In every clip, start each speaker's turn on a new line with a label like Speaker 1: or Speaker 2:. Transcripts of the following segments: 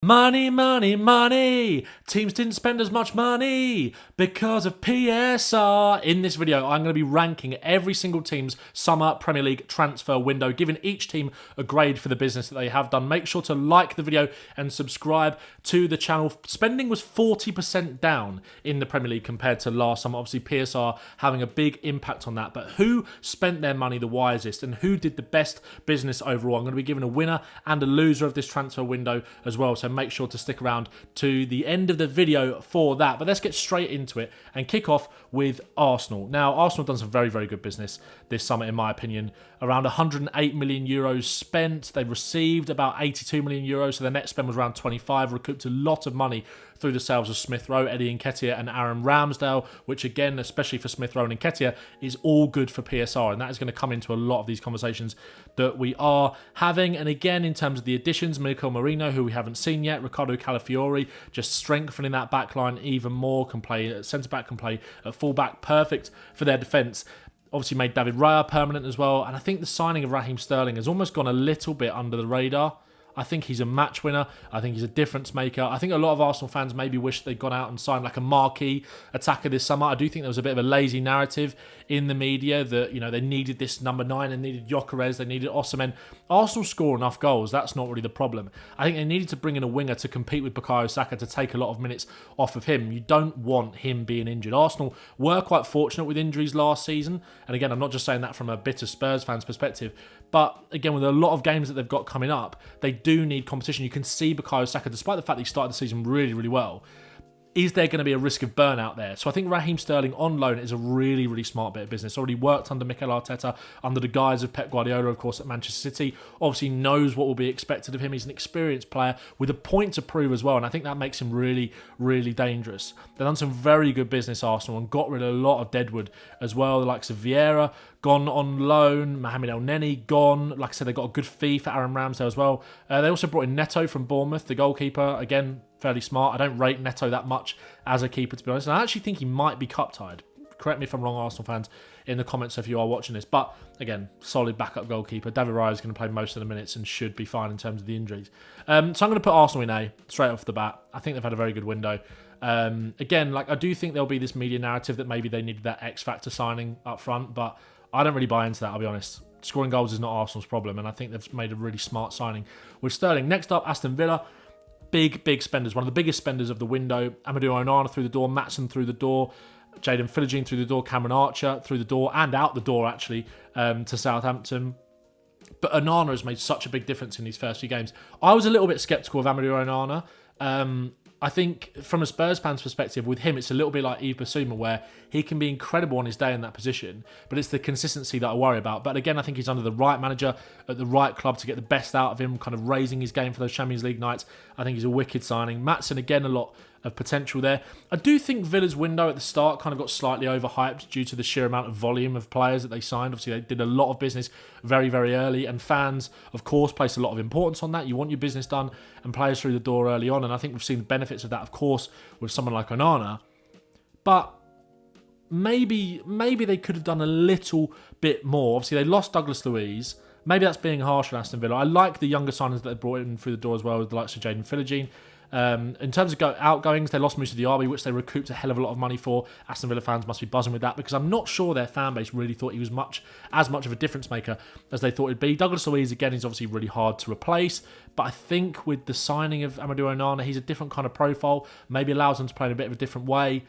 Speaker 1: Money, money, money. Teams didn't spend as much money because of PSR. In this video, I'm going to be ranking every single team's summer Premier League transfer window, giving each team a grade for the business that they have done. Make sure to like the video and subscribe to the channel. Spending was 40% down in the Premier League compared to last summer. Obviously, PSR having a big impact on that. But who spent their money the wisest and who did the best business overall? I'm going to be giving a winner and a loser of this transfer window as well. So make sure to stick around to the end of the video for that. But let's get straight into it and kick off with Arsenal. Now, Arsenal have done some very, very good business this summer, in my opinion. Around 108 million euros spent. They received about 82 million euros, so their net spend was around 25. Recouped a lot of money through the sales of Smith Rowe, Eddie Nketiah and Aaron Ramsdale, which again, especially for Smith Rowe and Nketiah, is all good for PSR, and that is going to come into a lot of these conversations that we are having. And again, in terms of the additions, Mikel Merino, who we haven't seen yet, Ricardo Calafiori, just strengthening that back line even more, can play at centre-back, can play at full-back, perfect for their defence. Obviously made David Raya permanent as well, and I think the signing of Raheem Sterling has almost gone a little bit under the radar. I think he's a match winner. I think he's a difference maker. I think a lot of Arsenal fans maybe wish they'd gone out and signed like a marquee attacker this summer. I do think there was a bit of a lazy narrative in the media that, you know, they needed this number 9, they needed Gyökeres, they needed Osimhen. Arsenal score enough goals. That's not really the problem. I think they needed to bring in a winger to compete with Bukayo Saka to take a lot of minutes off of him. You don't want him being injured. Arsenal were quite fortunate with injuries last season. And again, I'm not just saying that from a bitter Spurs fan's perspective. But again, with a lot of games that they've got coming up, they do need competition. You can see Bukayo Saka, despite the fact that he started the season really, really well, is there going to be a risk of burnout there? So I think Raheem Sterling on loan is a really, really smart bit of business. Already worked under Mikel Arteta, under the guise of Pep Guardiola, of course, at Manchester City. Obviously knows what will be expected of him. He's an experienced player with a point to prove as well, and I think that makes him really, really dangerous. They've done some very good business, Arsenal, and got rid of a lot of deadwood as well. The likes of Vieira, gone on loan. Mohamed El Neni, gone. Like I said, they got a good fee for Aaron Ramsdale as well. They also brought in Neto from Bournemouth, the goalkeeper. Again, fairly smart. I don't rate Neto that much as a keeper, to be honest. And I actually think he might be cup-tied. Correct me if I'm wrong, Arsenal fans, in the comments if you are watching this. But again, solid backup goalkeeper. David Raya is going to play most of the minutes and should be fine in terms of the injuries. So I'm going to put Arsenal in A straight off the bat. I think they've had a very good window. Again, like I do think there'll be this media narrative that maybe they needed that X-factor signing up front, but I don't really buy into that, I'll be honest. Scoring goals is not Arsenal's problem, and I think they've made a really smart signing with Sterling. Next up, Aston Villa. Big, big spenders. One of the biggest spenders of the window. Amadou Onana through the door, Maatsen through the door, Jaden Philogene through the door, Cameron Archer through the door, and out the door, actually, to Southampton. But Onana has made such a big difference in these first few games. I was a little bit sceptical of Amadou Onana. I think from a Spurs fan's perspective, with him, it's a little bit like Yves Bissouma, where he can be incredible on his day in that position, but it's the consistency that I worry about. But again, I think he's under the right manager at the right club to get the best out of him, kind of raising his game for those Champions League nights. I think he's a wicked signing. Maatsen, again, a lot of potential there. I do think Villa's window at the start kind of got slightly overhyped due to the sheer amount of volume of players that they signed. Obviously, they did a lot of business very, very early, and fans, of course, place a lot of importance on that. You want your business done and players through the door early on, and I think we've seen the benefits of that, of course, with someone like Onana. But maybe they could have done a little bit more. Obviously, they lost Douglas Luiz. Maybe that's being harsh on Aston Villa. I like the younger signings that they brought in through the door as well, with the likes of Jaden Philogene. In terms of outgoings, they lost Moussa Diaby, which they recouped a hell of a lot of money for. Aston Villa fans must be buzzing with that, because I'm not sure their fan base really thought he was as much of a difference maker as they thought he'd be. Douglas Luiz, again, is obviously really hard to replace, but I think with the signing of Amadou Onana, he's a different kind of profile, maybe allows them to play in a bit of a different way.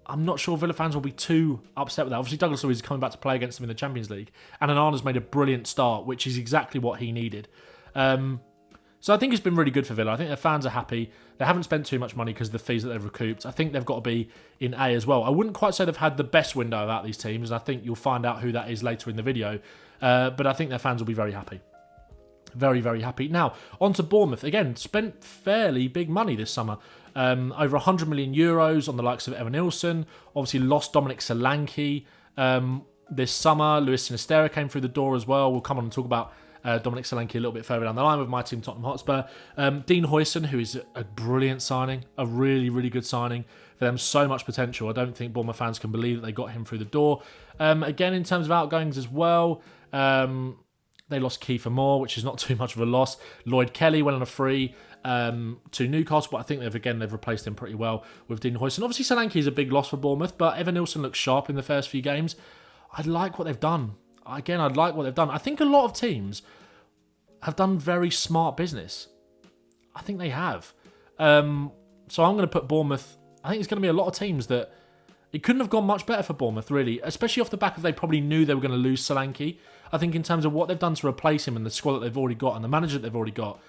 Speaker 1: I'm not sure Villa fans will be too upset with that. Obviously, Douglas Luiz is coming back to play against them in the Champions League, and Onana's made a brilliant start, which is exactly what he needed. So I think it's been really good for Villa. I think their fans are happy. They haven't spent too much money because of the fees that they've recouped. I think they've got to be in A as well. I wouldn't quite say they've had the best window out these teams, and I think you'll find out who that is later in the video. But I think their fans will be very happy. Very, very happy. Now, on to Bournemouth. Again, spent fairly big money this summer. Over 100 million euros on the likes of Evan Nilsson. Obviously lost Dominic Solanke this summer. Luis Sinisterra came through the door as well. We'll come on and talk about Dominic Solanke a little bit further down the line with my team, Tottenham Hotspur. Dean Huijsen, who is a brilliant signing, a really, really good signing for them. So much potential. I don't think Bournemouth fans can believe that they got him through the door. Again, in terms of outgoings as well, they lost Kiefer Moore, which is not too much of a loss. Lloyd Kelly went on a free. to Newcastle, but I think they've replaced him pretty well with Dean Hoyson. Obviously, Solanke is a big loss for Bournemouth, but Evan Nilsson looks sharp in the first few games. I like what they've done. Again, I like what they've done. I think a lot of teams have done very smart business. I think they have. So I'm going to put Bournemouth. I think it's going to be a lot of teams that it couldn't have gone much better for Bournemouth, really, especially off the back of they probably knew they were going to lose Solanke. I think in terms of what they've done to replace him and the squad that they've already got and the manager that they've already got,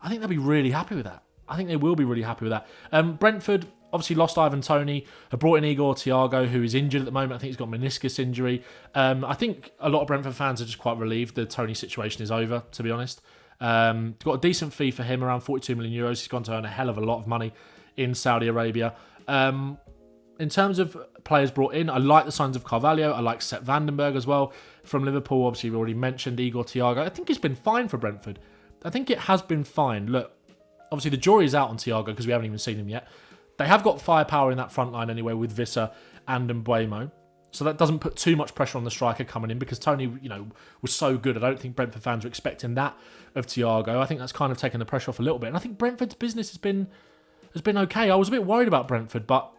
Speaker 1: I think they'll be really happy with that. I think they will be really happy with that. Brentford obviously lost Ivan Toney, have brought in Igor Thiago, who is injured at the moment. I think he's got a meniscus injury. I think a lot of Brentford fans are just quite relieved the Toney situation is over, to be honest. Got a decent fee for him, around 42 million euros. He's gone to earn a hell of a lot of money in Saudi Arabia. In terms of players brought in, I like the signs of Carvalho. I like Sepp Vandenberg as well from Liverpool. Obviously, we've already mentioned Igor Thiago. I think it's been fine for Brentford. I think it has been fine. Look, obviously the jury is out on Thiago because we haven't even seen him yet. They have got firepower in that front line anyway with Visser and Mbeumo. So that doesn't put too much pressure on the striker coming in because Toney, was so good. I don't think Brentford fans are expecting that of Thiago. I think that's kind of taken the pressure off a little bit. And I think Brentford's business has been okay. I was a bit worried about Brentford, but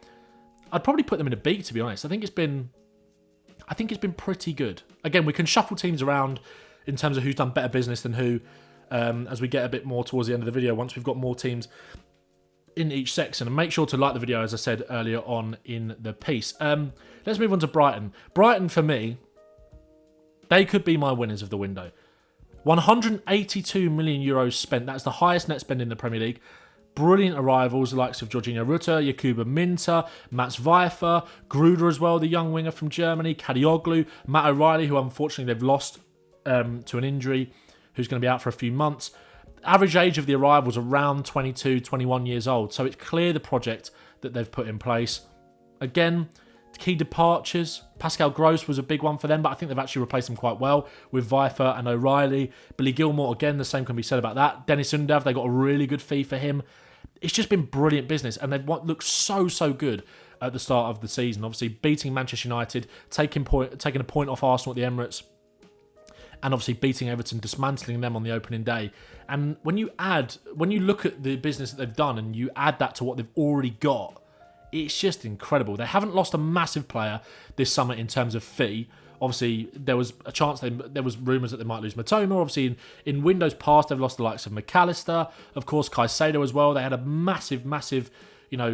Speaker 1: I'd probably put them in a B, to be honest. I think it's been pretty good. Again, we can shuffle teams around in terms of who's done better business than who as we get a bit more towards the end of the video once we've got more teams in each section. And make sure to like the video, as I said earlier on in the piece. Let's move on to Brighton. Brighton, for me, they could be my winners of the window. 182 million euros spent. That's the highest net spend in the Premier League. Brilliant arrivals, the likes of Jorginho Rutter, Yakuba Minter, Mats Weifer, Gruder as well, the young winger from Germany, Kadioglu, Matt O'Reilly, who unfortunately they've lost to an injury, who's going to be out for a few months. Average age of the arrivals around 22, 21 years old. So it's clear the project that they've put in place. Again, key departures. Pascal Gross was a big one for them, but I think they've actually replaced him quite well with Weifer and O'Reilly. Billy Gilmore, again, the same can be said about that. Dennis Undav, they got a really good fee for him. It's just been brilliant business, and they've looked so good at the start of the season. Obviously, beating Manchester United, taking a point off Arsenal at the Emirates, and obviously beating Everton, dismantling them on the opening day. And when you look at the business that they've done and you add that to what they've already got, it's just incredible. They haven't lost a massive player this summer in terms of fee. Obviously, there was a chance, there was rumours that they might lose Matoma. Obviously, in windows past, they've lost the likes of McAllister, of course, Caicedo as well. They had a massive,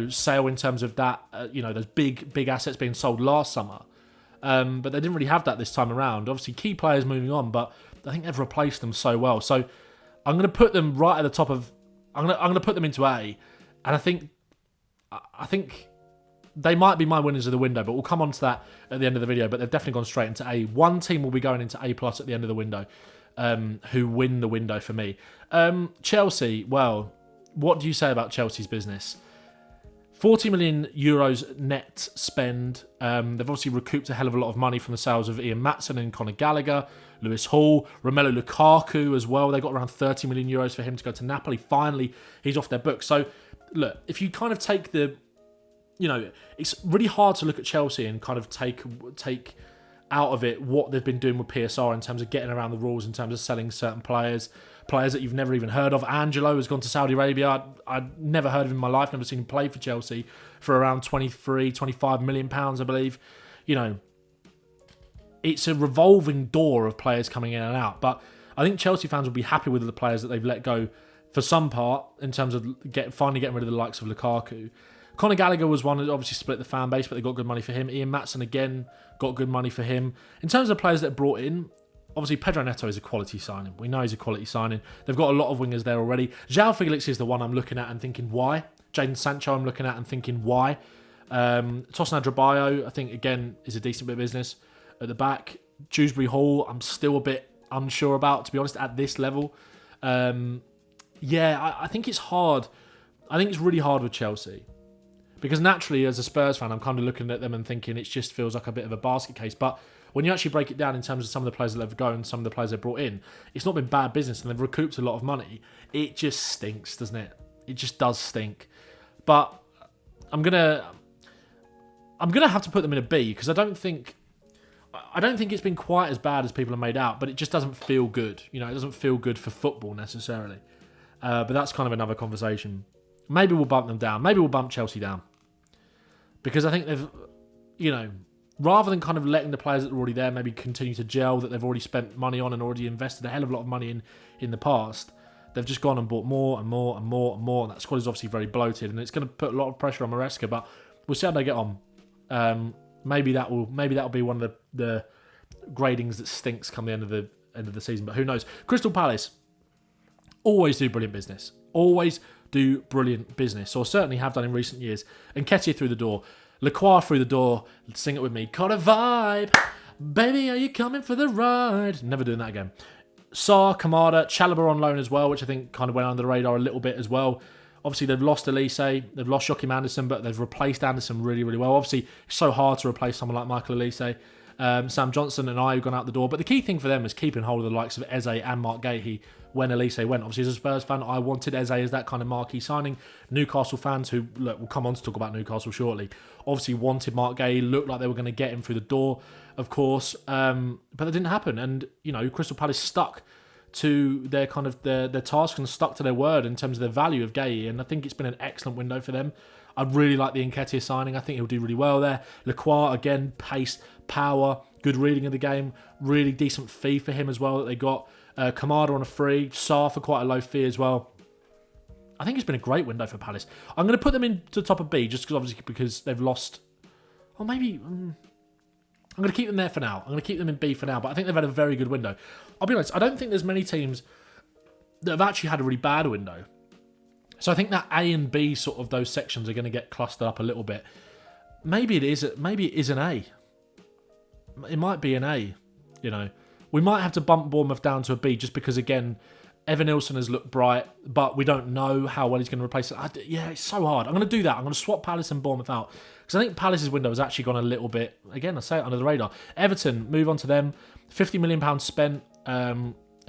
Speaker 1: sale in terms of that, those big assets being sold last summer. But they didn't really have that this time around. Obviously, key players moving on, but I think they've replaced them so well. So I'm going to put them right at the top of... I'm going to put them into A, and I think they might be my winners of the window, but we'll come on to that at the end of the video. But they've definitely gone straight into A. One team will be going into A+ at the end of the window, who win the window for me. Chelsea, well, what do you say about Chelsea's business? 40 million euros net spend. They've obviously recouped a hell of a lot of money from the sales of Ian Maatsen and Conor Gallagher, Lewis Hall, Romelu Lukaku as well. They got around 30 million euros for him to go to Napoli. Finally, he's off their books. So, look, if you kind of take the... it's really hard to look at Chelsea and kind of take out of it what they've been doing with PSR in terms of getting around the rules, in terms of selling certain players that you've never even heard of. Angelo has gone to Saudi Arabia. I'd never heard of him in my life, never seen him play for Chelsea, for around 23, 25 million pounds, I believe. It's a revolving door of players coming in and out. But I think Chelsea fans will be happy with the players that they've let go for some part, in terms of finally getting rid of the likes of Lukaku. Conor Gallagher was one that obviously split the fan base, but they got good money for him. Ian Maatsen, again, got good money for him. In terms of the players that brought in, obviously Pedro Neto is a quality signing. We know he's a quality signing. They've got a lot of wingers there already. João Felix is the one I'm looking at and thinking, why? Jadon Sancho I'm looking at and thinking, why? Tosin Adrabayo, I think, again, is a decent bit of business at the back. Dewsbury Hall, I'm still a bit unsure about, to be honest, at this level. I think it's hard. I think it's really hard with Chelsea. Because naturally, as a Spurs fan, I'm kind of looking at them and thinking it just feels like a bit of a basket case. But when you actually break it down in terms of some of the players that they've gone and some of the players they've brought in, it's not been bad business and they've recouped a lot of money. It just stinks, doesn't it? It just does stink. But I'm gonna have to put them in a B, because I don't think it's been quite as bad as people have made out, but it just doesn't feel good. It doesn't feel good for football necessarily. But that's kind of another conversation. Maybe we'll bump them down. Maybe we'll bump Chelsea down. Because I think they've, rather than kind of letting the players that are already there maybe continue to gel, that they've already spent money on and already invested a hell of a lot of money in the past, they've just gone and bought more and more and more and more. And that squad is obviously very bloated, and it's going to put a lot of pressure on Maresca. But we'll see how they get on. Maybe that will be one of the gradings that stinks come the end of the season. But who knows? Crystal Palace always do brilliant business. Always do brilliant business, or certainly have done in recent years. Nketiah through the door, Lacroix through the door. Sing it with me. Got a vibe, baby. Are you coming for the ride? Never doing that again. Sarr, Kamada, Chalobah on loan as well, which I think kind of went under the radar a little bit as well. Obviously, they've lost Elise, they've lost Joachim Andersen, but they've replaced Andersen really, really well. Obviously, it's so hard to replace someone like Michael Elise. Sam Johnson and I have gone out the door. But the key thing for them is keeping hold of the likes of Eze and Mark Gahey when Elise went. Obviously, as a Spurs fan, I wanted Eze as that kind of marquee signing. Newcastle fans who, look, we'll come on to talk about Newcastle shortly, obviously wanted Mark Gahey, looked like they were going to get him through the door, of course. But that didn't happen. And, Crystal Palace stuck to their kind of their task and stuck to their word in terms of the value of Gahey. And I think it's been an excellent window for them. I really like the Nketiah signing. I think he'll do really well there. Lacroix, again, pace, power, good reading of the game. Really decent fee for him as well that they got. Kamada on a free. Sarr for quite a low fee as well. I think it's been a great window for Palace. I'm going to put them into the top of B just because they've lost. Or maybe I'm going to keep them there for now. I'm going to keep them in B for now. But I think they've had a very good window. I'll be honest, I don't think there's many teams that have actually had a really bad window. So I think that A and B sort of those sections are going to get clustered up a little bit. Maybe it is an A. It might be an A, We might have to bump Bournemouth down to a B just because, again, Evan Nilsson has looked bright, but we don't know how well he's going to replace it. It's so hard. I'm going to do that. I'm going to swap Palace and Bournemouth out because I think Palace's window has actually gone a little bit, again, I say it under the radar. Everton, move on to them. £50 million spent.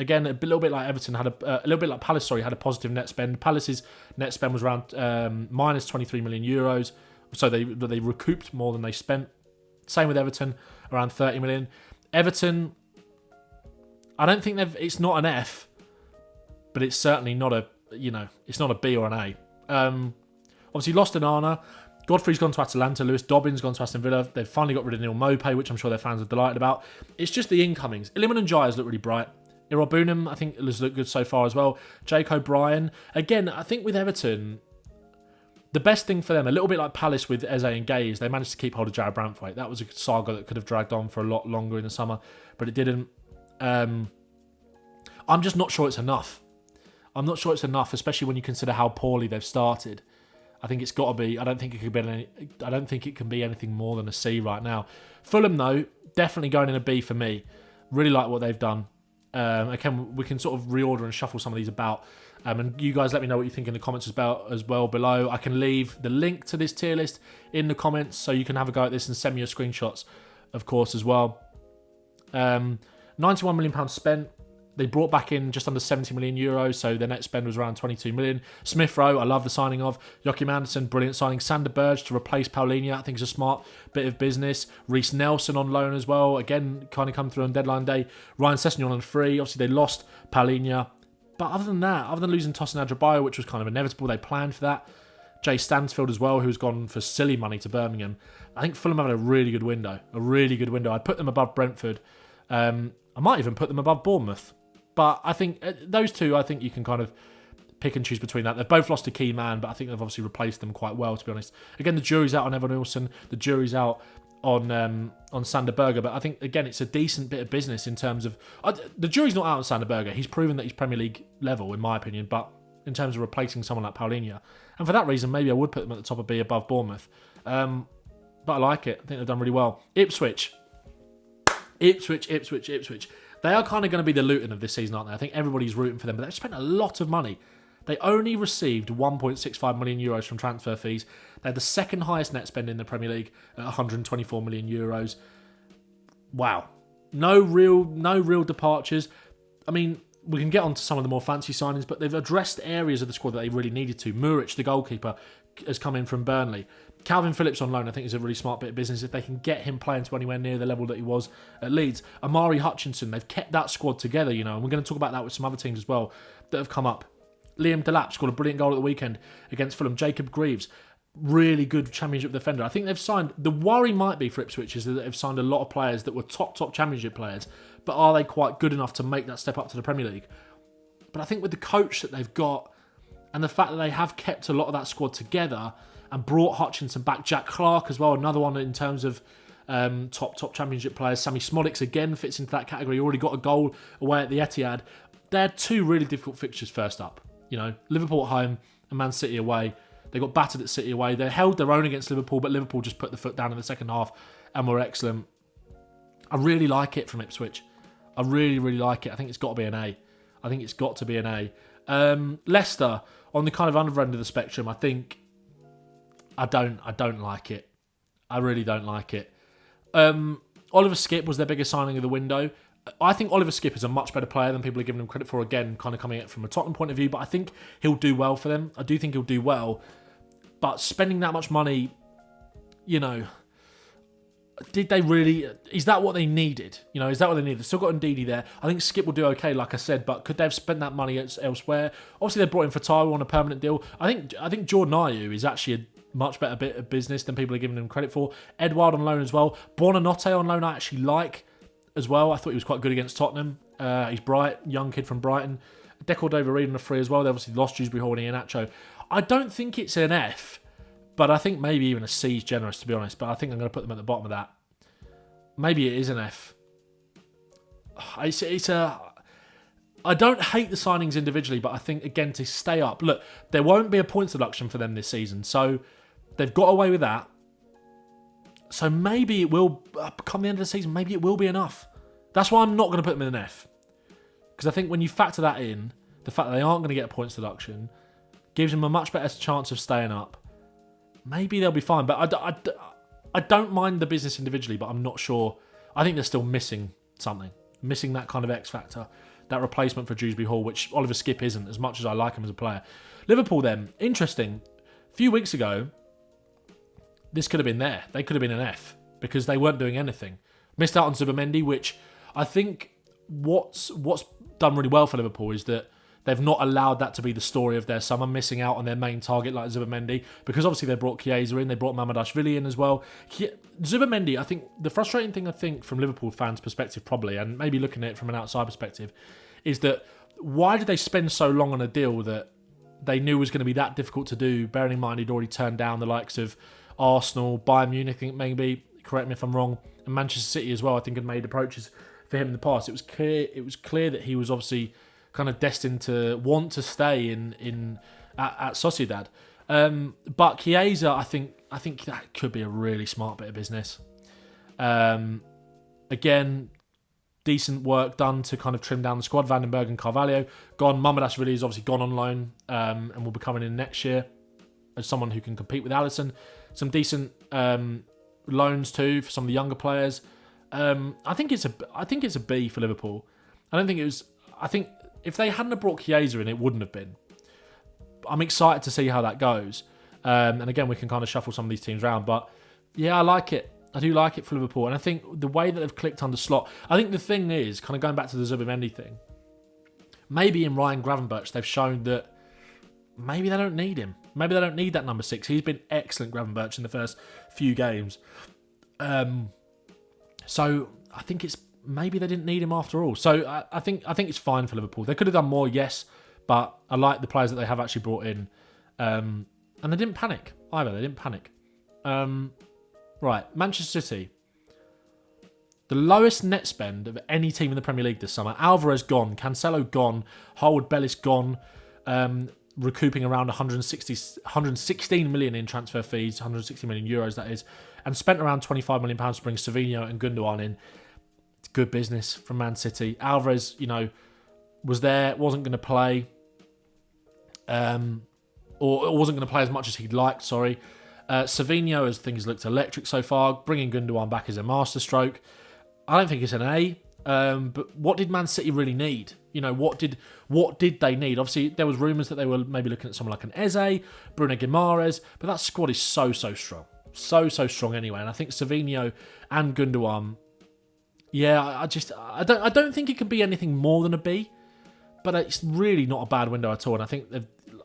Speaker 1: Again, a little bit like Everton had a little bit like Palace. Sorry, had a positive net spend. Palace's net spend was around minus 23 million euros, so they recouped more than they spent. Same with Everton, around 30 million. Everton, I don't think it's not an F, but it's certainly not it's not a B or an A. Obviously lost Onana. Godfrey's gone to Atalanta. Lewis Dobbin's gone to Aston Villa. They've finally got rid of Neil Maupay, which I'm sure their fans are delighted about. It's just the incomings. Iliman and Jayas look really bright. Irobunam, I think, has looked good so far as well. Jake O'Brien. Again, I think with Everton, the best thing for them, a little bit like Palace with Eze and Gay, is they managed to keep hold of Jared Branthwaite. That was a saga that could have dragged on for a lot longer in the summer, but it didn't. I'm just not sure it's enough. I'm not sure it's enough, especially when you consider how poorly they've started. I think it's got to be. I don't think it can be anything more than a C right now. Fulham, though, definitely going in a B for me. Really like what they've done. Again, we can sort of reorder and shuffle some of these about. And you guys let me know what you think in the comments as well below. I can leave the link to this tier list in the comments so you can have a go at this and send me your screenshots, of course, as well. £91 million spent. They brought back in just under 70 million euros, so their net spend was around 22 million. Smith Rowe, I love the signing of. Joachim Andersen, brilliant signing. Sander Berge to replace Paulinho, I think is a smart bit of business. Reece Nelson on loan as well, again, kind of come through on deadline day. Ryan Sessegnon on free. Obviously, they lost Paulinho. But other than that, other than losing Tosin Adrabayo, which was kind of inevitable, they planned for that. Jay Stansfield as well, who's gone for silly money to Birmingham. I think Fulham have had a really good window. I'd put them above Brentford. I might even put them above Bournemouth. But I think those two, I think you can kind of pick and choose between that. They've both lost a key man, but I think they've obviously replaced them quite well, to be honest. Again, the jury's out on Evan Nilsson. The jury's out on Sander Berge. But I think, again, it's a decent bit of business in terms of... the jury's not out on Sander Berge. He's proven that he's Premier League level, in my opinion. But in terms of replacing someone like Paulinho. And for that reason, maybe I would put them at the top of B above Bournemouth. But I like it. I think they've done really well. Ipswich. They are kind of going to be the Luton of this season, aren't they? I think everybody's rooting for them, but they've spent a lot of money. They only received 1.65 million euros from transfer fees. They had the second highest net spend in the Premier League at 124 million euros. Wow. No real departures. I mean, we can get on to some of the more fancy signings, but they've addressed areas of the squad that they really needed to. Muric, the goalkeeper, has come in from Burnley. Calvin Phillips on loan, I think, is a really smart bit of business if they can get him playing to anywhere near the level that he was at Leeds. Amari Hutchinson, they've kept that squad together, and we're going to talk about that with some other teams as well that have come up. Liam Delap scored a brilliant goal at the weekend against Fulham. Jacob Greaves, really good Championship defender. I think they've signed... The worry might be for Ipswich is that they've signed a lot of players that were top Championship players, but are they quite good enough to make that step up to the Premier League? But I think with the coach that they've got and the fact that they have kept a lot of that squad together and brought Hutchinson back, Jack Clark as well, another one in terms of top Championship players. Sammy Smolix again fits into that category. He already got a goal away at the Etihad. They had two really difficult fixtures first up. Liverpool at home and Man City away. They got battered at City away. They held their own against Liverpool, but Liverpool just put the foot down in the second half and were excellent. I really like it from Ipswich. I really, really like it. I think it's got to be an A. I think it's got to be an A. Leicester, on the kind of other end of the spectrum, I think I don't like it. I really don't like it. Oliver Skipp was their biggest signing of the window. I think Oliver Skipp is a much better player than people are giving him credit for, again, kind of coming at it from a Tottenham point of view, but I think he'll do well for them. I do think he'll do well. But spending that much money, did they really... Is that what they needed? Is that what they needed? They've still got Ndidi there. I think Skipp will do okay, like I said, but could they have spent that money elsewhere? Obviously, they brought in Fatawa on a permanent deal. I think Jordan Ayew is actually a much better bit of business than people are giving him credit for. Edouard on loan as well. Buonanotte on loan I actually like as well. I thought he was quite good against Tottenham. He's bright, young kid from Brighton. Decordova-Reid on a free as well. They obviously lost Dewsbury Hall and Iheanacho. I don't think it's an F, but I think maybe even a C is generous, to be honest. But I think I'm going to put them at the bottom of that. Maybe it is an F. I don't hate the signings individually, but I think, again, to stay up... Look, there won't be a points deduction for them this season, so they've got away with that. So maybe it will, come the end of the season, maybe it will be enough. That's why I'm not going to put them in an F. Because I think when you factor that in, the fact that they aren't going to get a points deduction gives them a much better chance of staying up. Maybe they'll be fine, but I don't mind the business individually, but I'm not sure. I think they're still missing something. Missing that kind of X factor. That replacement for Dewsbury Hall, which Oliver Skipp isn't, as much as I like him as a player. Liverpool then, interesting. A few weeks ago, this could have been there. They could have been an F because they weren't doing anything. Missed out on Zubimendi, which I think what's done really well for Liverpool is that they've not allowed that to be the story of their summer, missing out on their main target like Zubimendi, because obviously they brought Chiesa in, they brought Mamardashvili in as well. Zubimendi, I think the frustrating thing from Liverpool fans' perspective probably, and maybe looking at it from an outside perspective, is that why did they spend so long on a deal that they knew was going to be that difficult to do, bearing in mind he'd already turned down the likes of Arsenal, Bayern Munich, I think maybe, correct me if I'm wrong, and Manchester City as well, I think had made approaches for him in the past. It was clear that he was obviously kind of destined to want to stay at Sociedad. But Chiesa, I think that could be a really smart bit of business. Again, decent work done to kind of trim down the squad. Vandenberg and Carvalho gone. Mamardashvili is obviously gone on loan and will be coming in next year as someone who can compete with Alisson. Some decent loans too for some of the younger players. I think it's a B for Liverpool. I think if they hadn't have brought Chiesa in, it wouldn't have been. I'm excited to see how that goes. And again, we can kind of shuffle some of these teams around. But yeah, I like it. I do like it for Liverpool. And I think the way that they've clicked under Slot, I think the thing is, kind of going back to the Zubimendi thing, maybe in Ryan Gravenberch, they've shown that maybe they don't need him. Maybe they don't need that number 6. He's been excellent, Gravenberch, in the first few games. So I think it's maybe they didn't need him after all. So I think it's fine for Liverpool. They could have done more, yes, but I like the players that they have actually brought in. And they didn't panic either. They didn't panic. Right, Manchester City. The lowest net spend of any team in the Premier League this summer. Alvarez gone, Cancelo gone, Harwood Bellis gone, recouping around 116 million in transfer fees, 160 million euros that is, and spent around 25 million pounds to bring Savinho and Gundogan in. It's good business from Man City. Alvarez, was there, wasn't going to play, or wasn't going to play as much as he'd liked, sorry. Savinho, as things looked electric so far. Bringing Gundogan back is a masterstroke. I don't think it's an A. But what did Man City really need? What did they need? Obviously, there was rumours that they were maybe looking at someone like an Eze, Bruno Guimaraes, but that squad is so strong. So strong anyway. And I think Savinho and Gundogan, yeah, I don't think it can be anything more than a B. but it's really not a bad window at all. And I think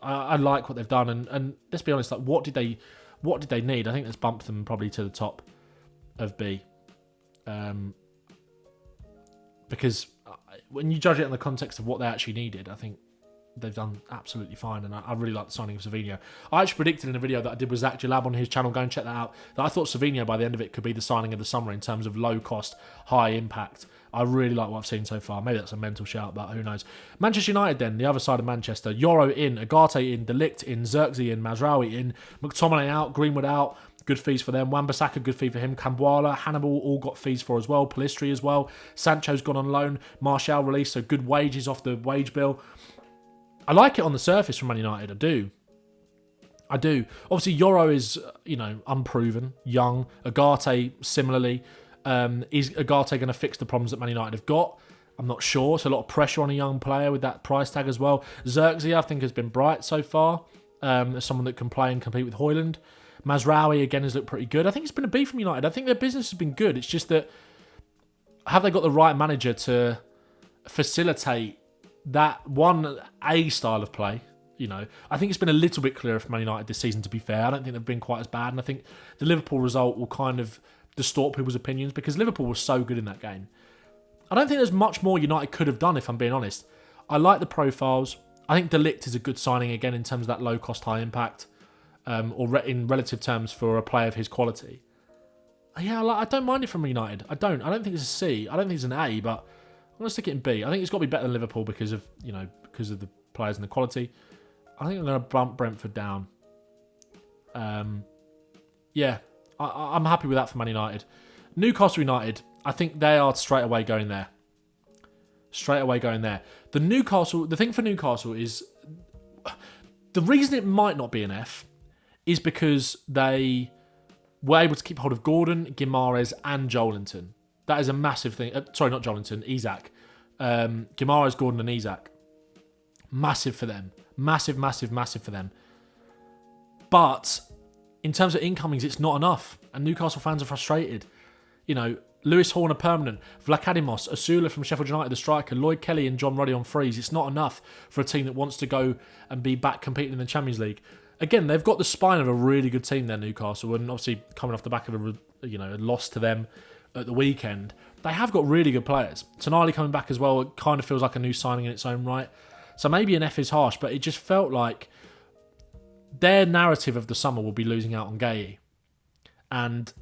Speaker 1: I like what they've done. And let's be honest, like what did they need? I think that's bumped them probably to the top of B. Because when you judge it in the context of what they actually needed, I think they've done absolutely fine, and I really like the signing of Savinho. I actually predicted in a video that I did with Zach Jalab on his channel, go and check that out, that I thought Savinho by the end of it could be the signing of the summer in terms of low cost, high impact. I really like what I've seen so far. Maybe that's a mental shout, but who knows. Manchester United then, the other side of Manchester. Yoro in, Agate in, De Ligt in, Xerxes in, Mazraoui in, McTominay out, Greenwood out. Good fees for them. Wan-Bissaka, good fee for him. Kambuala, Hannibal, all got fees for as well. Pellistri as well. Sancho's gone on loan. Martial released, so good wages off the wage bill. I like it on the surface from Man United. I do. Obviously, Yoro is, unproven, young. Agate, similarly. Is Agate going to fix the problems that Man United have got? I'm not sure. It's a lot of pressure on a young player with that price tag as well. Xerxes, I think, has been bright so far. As someone that can play and compete with Højlund. Mazraoui, again, has looked pretty good. I think it's been a B from United. I think their business has been good. It's just that, have they got the right manager to facilitate that A style of play? I think it's been a little bit clearer for Man United this season, to be fair. I don't think they've been quite as bad. And I think the Liverpool result will kind of distort people's opinions because Liverpool was so good in that game. I don't think there's much more United could have done, if I'm being honest. I like the profiles. I think De Ligt is a good signing, again, in terms of that low-cost, high impact. Or in relative terms for a player of his quality. Yeah, I don't mind it from United. I don't think it's a C. I don't think it's an A, but I'm going to stick it in B. I think it's got to be better than Liverpool because of the players and the quality. I think I'm going to bump Brentford down. Yeah, I'm happy with that for Man United. Newcastle United, I think they are straight away going there. The thing for Newcastle is, the reason it might not be an F is because they were able to keep hold of Gordon, Guimaraes and Joelinton. That is a massive thing. Sorry, not Joelinton, Isak. Guimaraes, Gordon and Isak. Massive for them. Massive for them. But in terms of incomings, it's not enough. And Newcastle fans are frustrated. Lewis Horner permanent, Vlachodimos, Asula from Sheffield United, the striker, Lloyd Kelly and John Ruddy on frees. It's not enough for a team that wants to go and be back competing in the Champions League. Again, they've got the spine of a really good team there, Newcastle, and obviously coming off the back of a loss to them at the weekend, they have got really good players. Tonali coming back as well, it kind of feels like a new signing in its own right. So maybe an F is harsh, but it just felt like their narrative of the summer will be losing out on Gueye. And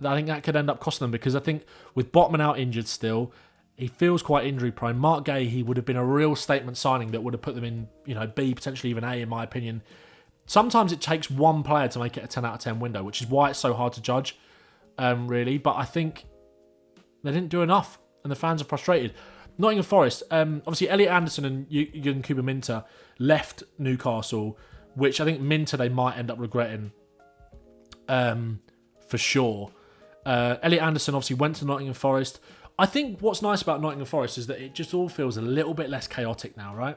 Speaker 1: I think that could end up costing them, because I think with Botman out injured still, he feels quite injury prone. Mark Gueye, he would have been a real statement signing that would have put them in, B, potentially even A, in my opinion. Sometimes it takes one player to make it a 10 out of 10 window, which is why it's so hard to judge, really. But I think they didn't do enough, and the fans are frustrated. Nottingham Forest, obviously Elliot Anderson and Jürgen Kuba-Minter left Newcastle, which I think Minter they might end up regretting, for sure. Elliot Anderson obviously went to Nottingham Forest. I think what's nice about Nottingham Forest is that it just all feels a little bit less chaotic now, right?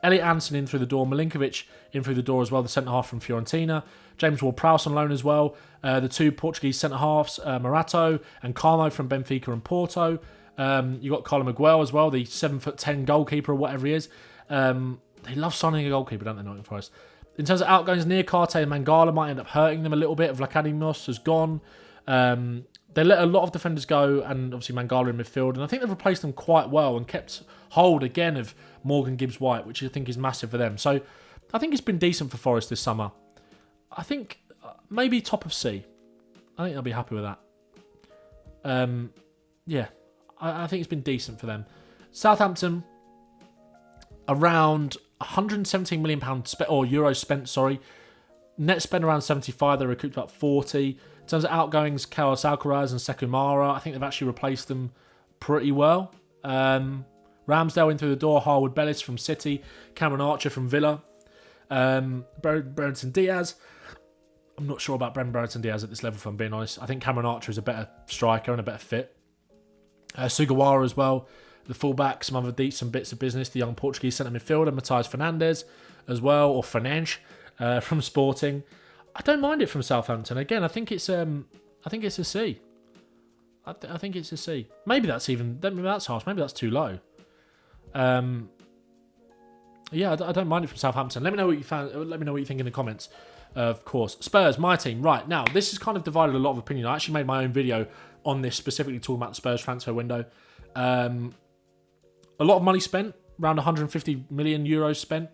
Speaker 1: Elliot Anderson in through the door, Milinkovic in through the door as well, the centre-half from Fiorentina. James Ward-Prowse on loan as well. The two Portuguese centre-halves, Morato and Carmo from Benfica and Porto. You got Colin Miguel as well, the 7'10" goalkeeper or whatever he is. They love signing a goalkeeper, don't they, Nottingham Forest? In terms of outgoings, Niakate and Mangala might end up hurting them a little bit. Vlachodimos has gone. They let a lot of defenders go, and obviously Mangala in midfield, and I think they've replaced them quite well and kept hold again of Morgan Gibbs-White, which I think is massive for them. So I think it's been decent for Forest this summer. I think maybe top of C. I think they'll be happy with that. Yeah, I think it's been decent for them. Southampton, around £117 million euros spent, sorry. Net spend around 75, they recouped about 40. In terms of outgoings, Carlos Alcaraz and Sekumara, I think they've actually replaced them pretty well. Ramsdale in through the door, Harwood Bellis from City, Cameron Archer from Villa, Brereton Diaz. I'm not sure about Brereton Diaz at this level, if I'm being honest. I think Cameron Archer is a better striker and a better fit. Sugawara as well, the fullback, some other decent bits of business. The young Portuguese centre midfielder, Matheus Fernandes as well, or Fernandes from Sporting. I don't mind it from Southampton. Again, I think it's a C. I think it's a C. Maybe that's harsh. Maybe that's too low. Yeah, I don't mind it from Southampton. Let me know what you found. Let me know what you think in the comments. Of course, Spurs, my team. Right now, this has kind of divided a lot of opinion. I actually made my own video on this, specifically talking about the Spurs transfer window. A lot of money spent, around 150 million euros spent.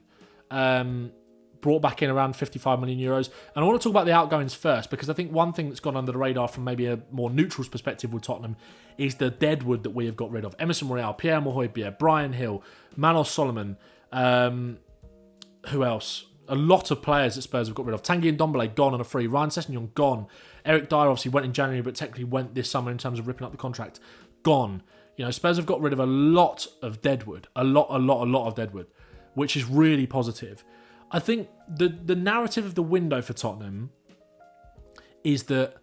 Speaker 1: Brought back in around 55 million euros. And I want to talk about the outgoings first, because I think one thing that's gone under the radar from maybe a more neutral's perspective with Tottenham is the deadwood that we have got rid of. Emerson Royal, Pierre Højbjerg, Brian Hill, Manos Solomon, who else? A lot of players that Spurs have got rid of. Tanguy Ndombele gone on a free. Ryan Sessegnon gone. Eric Dyer obviously went in January, but technically went this summer in terms of ripping up the contract. Gone. You know, Spurs have got rid of a lot of deadwood. A lot of deadwood, which is really positive. I think the narrative of the window for Tottenham is that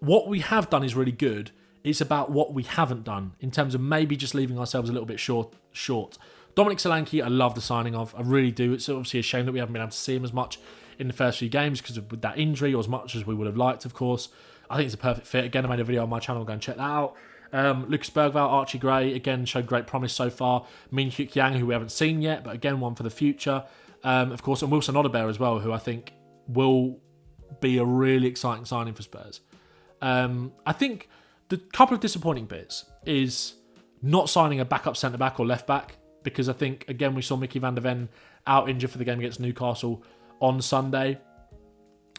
Speaker 1: what we have done is really good. It's about what we haven't done in terms of maybe just leaving ourselves a little bit short. Dominic Solanke, I love the signing of. I really do. It's obviously a shame that we haven't been able to see him as much in the first few games because of that injury, or as much as we would have liked, of course. I think it's a perfect fit. Again, I made a video on my channel. Go and check that out. Lucas Bergvall, Archie Gray, again, showed great promise so far. Min Hyuk Yang, who we haven't seen yet, but again, one for the future. Of course, and Wilson Odobert as well, who I think will be a really exciting signing for Spurs. I think the couple of disappointing bits is not signing a backup centre-back or left-back, because I think, again, we saw Mickey van der Ven out injured for the game against Newcastle on Sunday.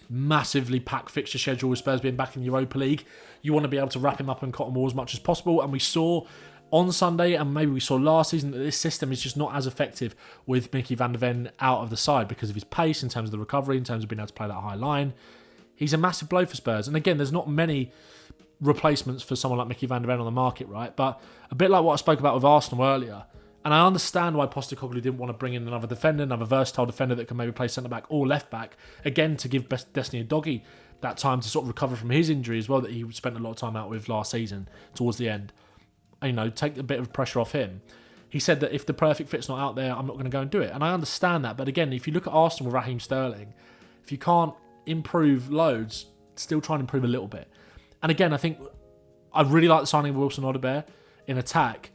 Speaker 1: Massively packed fixture schedule with Spurs being back in the Europa League. You want to be able to wrap him up in cotton wool as much as possible, and we saw on Sunday, and maybe we saw last season, that this system is just not as effective with Mickey van der Ven out of the side because of his pace, in terms of the recovery, in terms of being able to play that high line. He's a massive blow for Spurs. And again, there's not many replacements for someone like Mickey van der Ven on the market, right? But a bit like what I spoke about with Arsenal earlier, and I understand why Postecoglou didn't want to bring in another defender, another versatile defender that can maybe play centre-back or left-back, again, to give Destiny Udogie that time to sort of recover from his injury as well, that he spent a lot of time out with last season towards the end. You know, take a bit of pressure off him. He said that if the perfect fit's not out there, I'm not going to go and do it. And I understand that. But again, if you look at Arsenal with Raheem Sterling, if you can't improve loads, still try and improve a little bit. And again, I think I really like the signing of Wilson Odobert in attack.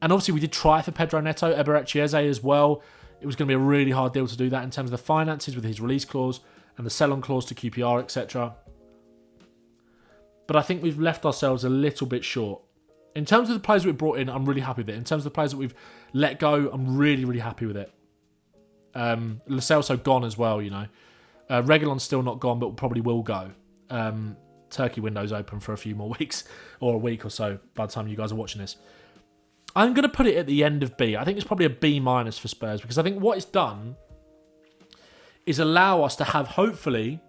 Speaker 1: And obviously we did try for Pedro Neto, Eberechi Eze as well. It was going to be a really hard deal to do that in terms of the finances with his release clause and the sell-on clause to QPR, etc. But I think we've left ourselves a little bit short. In terms of the players we've brought in, I'm really happy with it. In terms of the players that we've let go, I'm really happy with it. Lo Celso gone as well, you know. Reguilon's still not gone, but probably will go. Turkey window's open for a few more weeks, or a week or so by the time you guys are watching this. I'm going to put it at the end of B. I think it's probably a B- for Spurs, because I think what it's done is allow us to have, hopefully,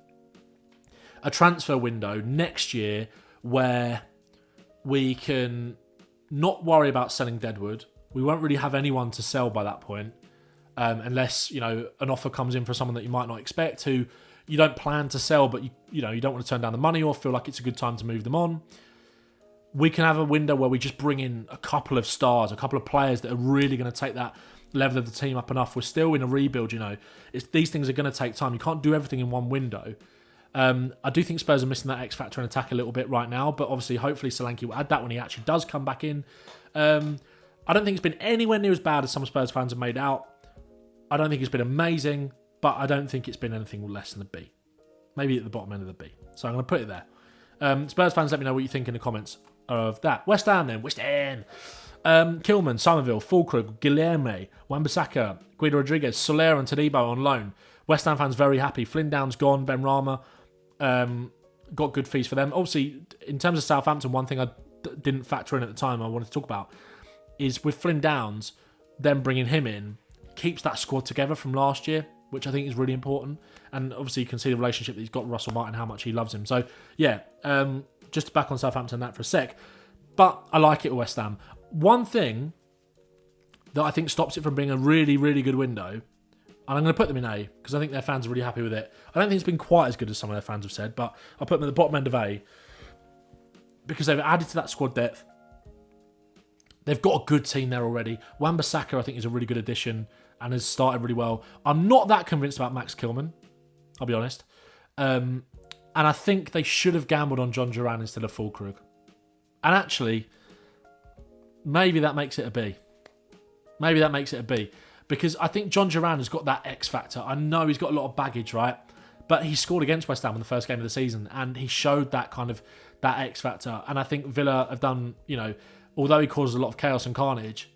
Speaker 1: a transfer window next year where we can not worry about selling deadwood. We won't really have anyone to sell by that point, unless, you know, an offer comes in for someone that you might not expect, who you don't plan to sell, but you don't want to turn down the money or feel like it's a good time to move them on. We can have a window where we just bring in a couple of stars, a couple of players that are really going to take that level of the team up enough. We're still in a rebuild, you know. These things are going to take time. You can't do everything in one window. I do think Spurs are missing that X factor in attack a little bit right now, but obviously, hopefully, Solanke will add that when he actually does come back in. I don't think it's been anywhere near as bad as some Spurs fans have made out. I don't think it's been amazing, but I don't think it's been anything less than a B. Maybe at the bottom end of the B. So I'm going to put it there. Spurs fans, let me know what you think in the comments of that. West Ham then. West Ham. Kilman, Somerville, Fulkrug, Guilherme, Wan-Bissaka, Guido Rodriguez, Soler and Todibo on loan. West Ham fans very happy. Flynn Down's gone. Ben Rama got good fees for them. Obviously, in terms of Southampton, one thing I didn't factor in at the time I wanted to talk about is with Flynn Downs, them bringing him in, keeps that squad together from last year, which I think is really important. And obviously you can see the relationship that he's got with Russell Martin, how much he loves him. So, yeah, just back on Southampton that for a sec. But I like it with West Ham. One thing that I think stops it from being a really good window, and I'm going to put them in A, because I think their fans are really happy with it. I don't think it's been quite as good as some of their fans have said, but I'll put them at the bottom end of A, because they've added to that squad depth. They've got a good team there already. Wan-Bissaka, I think, is a really good addition and has started really well. I'm not that convinced about Max Kilman, I'll be honest. And I think they should have gambled on John Duran instead of Fulkrug. And actually, maybe that makes it a B. Maybe that makes it a B. Because I think John Duran has got that X factor. I know he's got a lot of baggage, right? But he scored against West Ham in the first game of the season, and he showed that kind of that X factor. And I think Villa have done, although he causes a lot of chaos and carnage,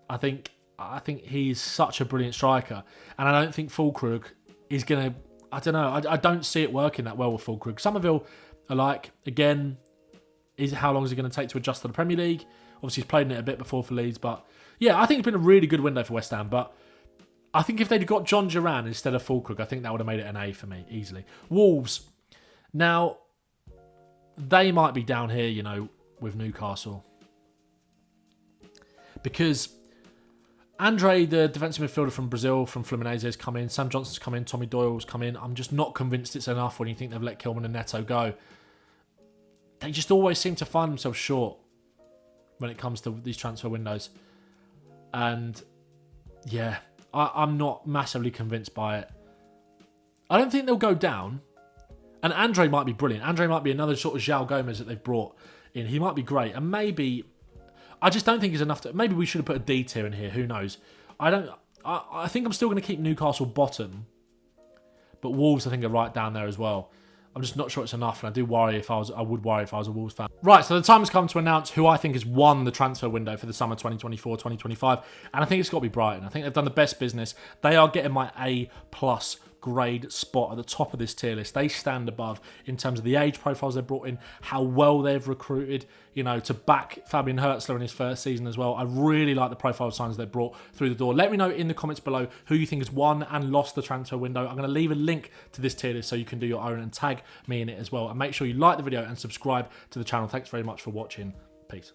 Speaker 1: I think he's such a brilliant striker. And I don't think Fulkrug is going to, I don't know, I don't see it working that well with Fulkrug. Somerville are like, again, how long is it going to take to adjust to the Premier League? Obviously, he's played in it a bit before for Leeds, but yeah, I think it's been a really good window for West Ham, but I think if they'd got John Duran instead of Fulkrug, I think that would have made it an A for me, easily. Wolves. Now, they might be down here, with Newcastle. Because Andre, the defensive midfielder from Brazil, from Fluminense, has come in. Sam Johnson's come in. Tommy Doyle's come in. I'm just not convinced it's enough when you think they've let Kilman and Neto go. They just always seem to find themselves short when it comes to these transfer windows. And, yeah, I'm not massively convinced by it. I don't think they'll go down. And Andre might be brilliant. Andre might be another sort of João Gomez that they've brought in. He might be great. And maybe, I just don't think it's enough to, maybe we should have put a D tier in here. Who knows? I think I'm still going to keep Newcastle bottom. But Wolves, I think, are right down there as well. I'm just not sure it's enough, and I would worry if I was a Wolves fan. Right, so the time has come to announce who I think has won the transfer window for the summer 2024-2025, and I think it's got to be Brighton. I think they've done the best business. They are getting my A+ grade spot at the top of this tier list. They stand above in terms of the age profiles they've brought in, how well they've recruited, to back Fabian Hertzler in his first season as well. I really like the profile of signings they've brought through the door. Let me know in the comments below who you think has won and lost the transfer window. I'm going to leave a link to this tier list so you can do your own and tag me in it as well. And make sure you like the video and subscribe to the channel. Thanks very much for watching. Peace.